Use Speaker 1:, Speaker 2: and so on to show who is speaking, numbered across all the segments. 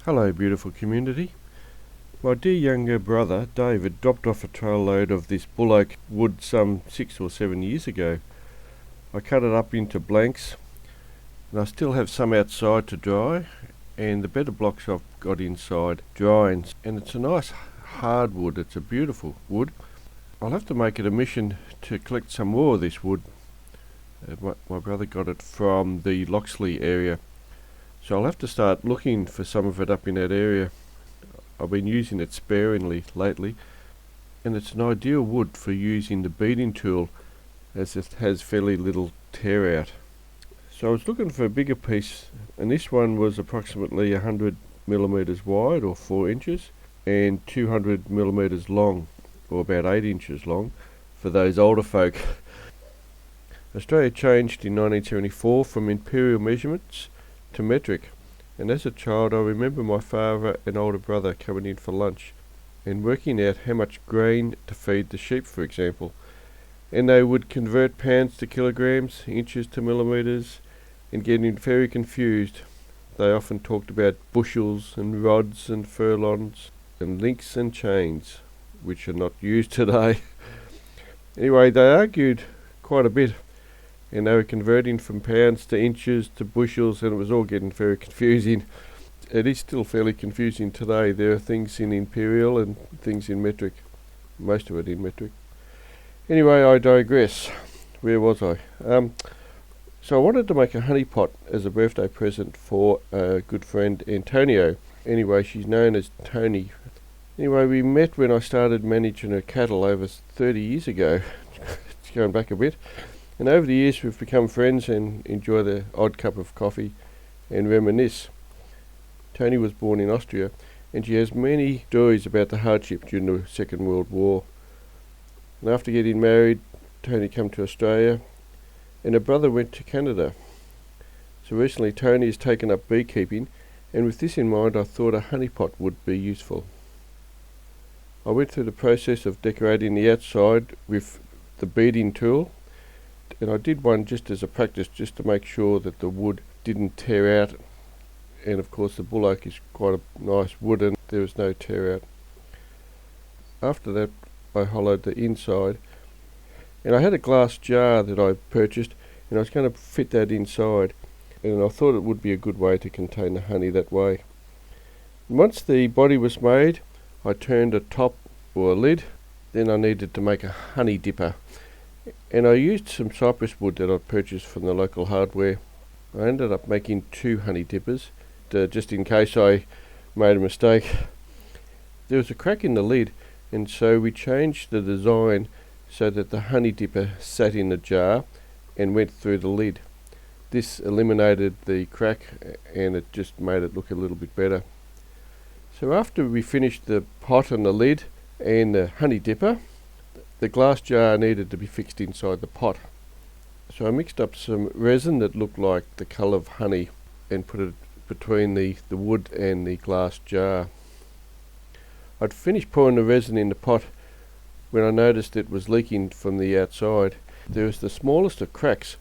Speaker 1: Hello, beautiful community. My dear younger brother, David, dropped off a trail load of this bull oak wood some 6 or 7 years ago. I cut it up into blanks, and I still have some outside to dry, and the better blocks I've got inside drying, and it's a nice hard wood. It's a beautiful wood. I'll have to make it a mission to collect some more of this wood. My brother got it from the Loxley area, so I'll have to start looking for some of it up in that area. I've been using it sparingly lately, and it's an ideal wood for using the beading tool as it has fairly little tear out. So I was looking for a bigger piece, and this one was approximately 100 millimeters wide, or 4 inches, and 200 millimeters long, or about 8 inches long for those older folk. Australia changed in 1974 from imperial measurements to metric, and as a child I remember my father and older brother coming in for lunch and working out how much grain to feed the sheep, for example, and they would convert pounds to kilograms, inches to millimetres, and getting very confused. They often talked about bushels and rods and furlongs and links and chains, which are not used today. Anyway, they argued quite a bit, and they were converting from pounds to inches to bushels, and it was all getting very confusing. It is still fairly confusing today. There are things in imperial and things in metric, most of it in metric. Anyway, I digress. Where was I? So I wanted to make a honey pot as a birthday present for a good friend, Antonio. Anyway, she's known as Tony. Anyway, we met when I started managing her cattle over 30 years ago. It's going back a bit. And over the years we've become friends and enjoy the odd cup of coffee and reminisce. Tony was born in Austria, and she has many stories about the hardship during the Second World War. And after getting married, Tony came to Australia, and her brother went to Canada. So recently Tony has taken up beekeeping, and with this in mind I thought a honey pot would be useful. I went through the process of decorating the outside with the beading tool, and I did one just as a practice, just to make sure that the wood didn't tear out, and of course the bull oak is quite a nice wood and there was no tear out. After that I hollowed the inside, and I had a glass jar that I purchased, and I was going to fit that inside, and I thought it would be a good way to contain the honey that way. And once the body was made, I turned a top or a lid. Then I needed to make a honey dipper, and I used some cypress wood that I purchased from the local hardware. I ended up making 2 honey dippers, just in case I made a mistake. There was a crack in the lid, and so we changed the design so that the honey dipper sat in the jar and went through the lid. This eliminated the crack, and it just made it look a little bit better. So after we finished the pot and the lid and the honey dipper, the glass jar needed to be fixed inside the pot. So I mixed up some resin that looked like the colour of honey and put it between the wood and the glass jar. I'd finished pouring the resin in the pot when I noticed it was leaking from the outside. There was the smallest of cracks,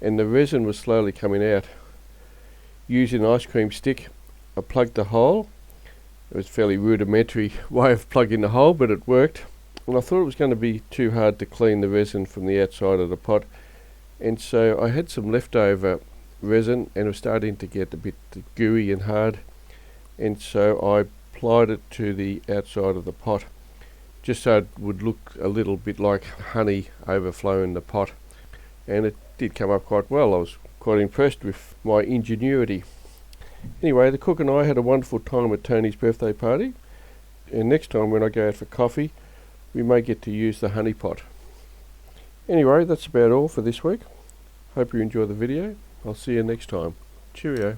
Speaker 1: and the resin was slowly coming out. Using an ice cream stick, I plugged the hole. It was a fairly rudimentary way of plugging the hole, but it worked. And I thought it was going to be too hard to clean the resin from the outside of the pot, and so I had some leftover resin, and it was starting to get a bit gooey and hard, and so I applied it to the outside of the pot, just so it would look a little bit like honey overflowing the pot, and it did come up quite well. I was quite impressed with my ingenuity. Anyway, the cook and I had a wonderful time at Tony's birthday party, and next time when I go out for coffee, we may get to use the honey pot. Anyway, that's about all for this week. Hope you enjoy the video. I'll see you next time. Cheerio.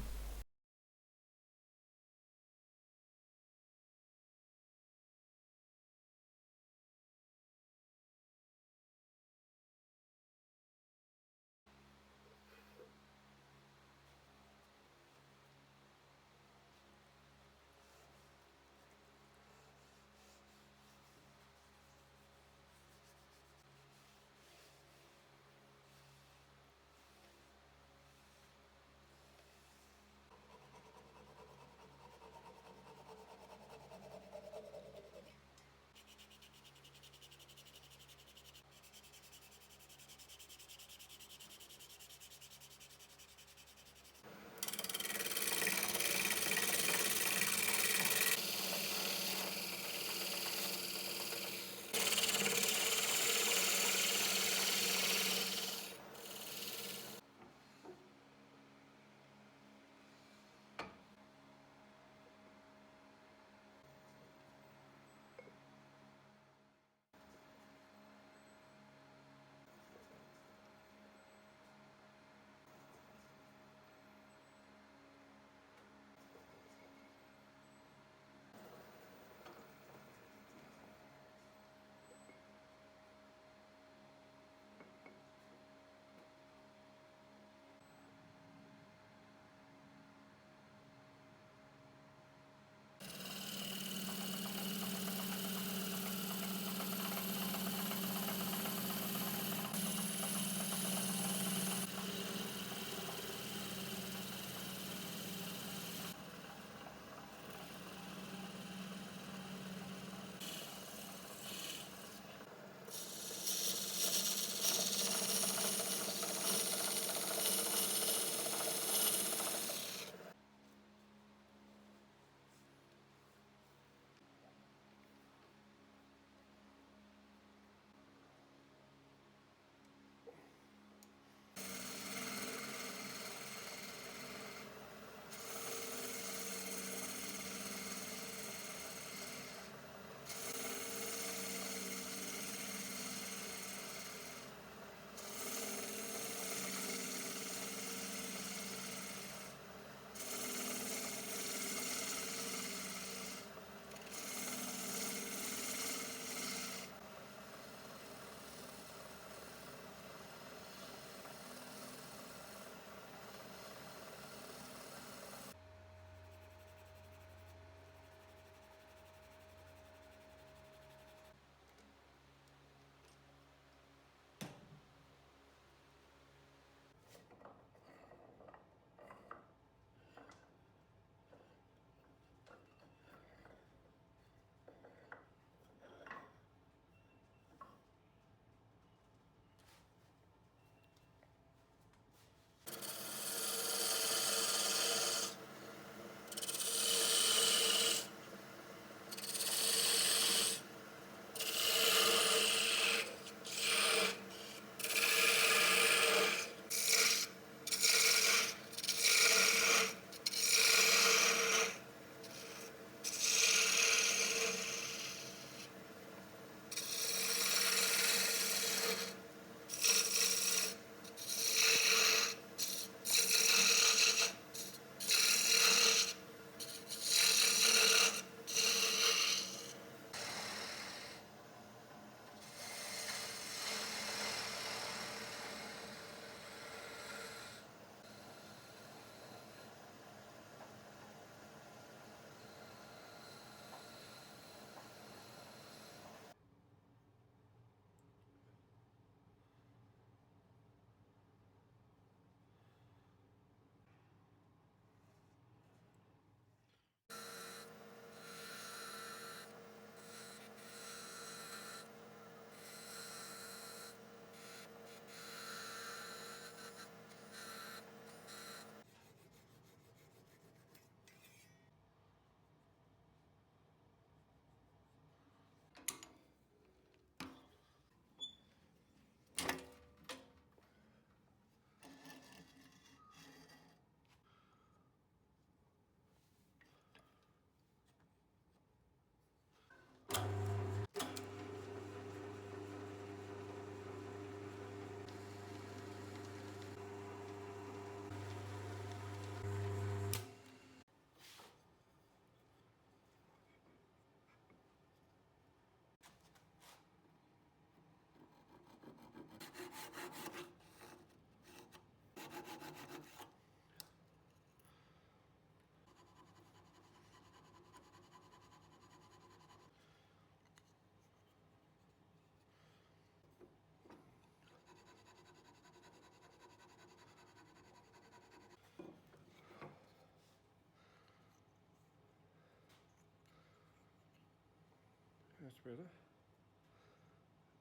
Speaker 1: That's better.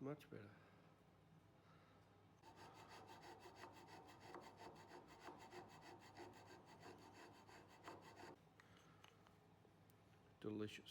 Speaker 1: Much better. Delicious.